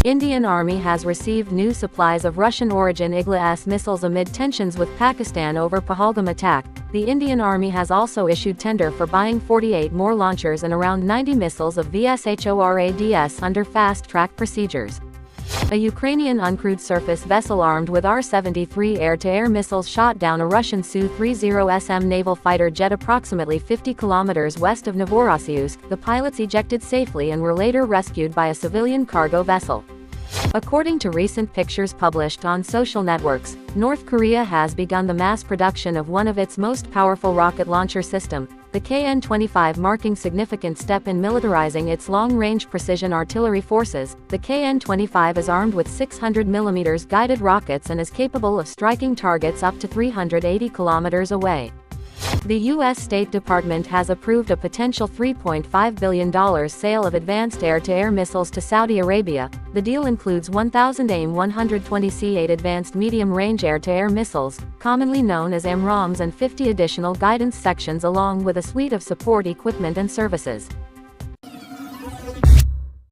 Indian Army has received new supplies of Russian-origin Igla-S missiles amid tensions with Pakistan over Pahalgam attack. The Indian Army has also issued tender for buying 48 more launchers and around 90 missiles of VSHORADS under fast-track procedures. A Ukrainian uncrewed surface vessel armed with R-73 air-to-air missiles shot down a Russian Su-30SM naval fighter jet approximately 50 kilometers west of Novorossiysk. The pilots ejected safely and were later rescued by a civilian cargo vessel. According to recent pictures published on social networks, North Korea has begun the mass production of one of its most powerful rocket launcher system, the KN-25, marking significant step in militarizing its long-range precision artillery forces. The KN-25 is armed with 600 mm guided rockets and is capable of striking targets up to 380 kilometers away. The U.S. State Department has approved a potential $3.5 billion sale of advanced air-to-air missiles to Saudi Arabia. The deal includes 1,000 AIM-120C8 advanced medium-range air-to-air missiles, commonly known as AMRAAMs, and 50 additional guidance sections along with a suite of support equipment and services.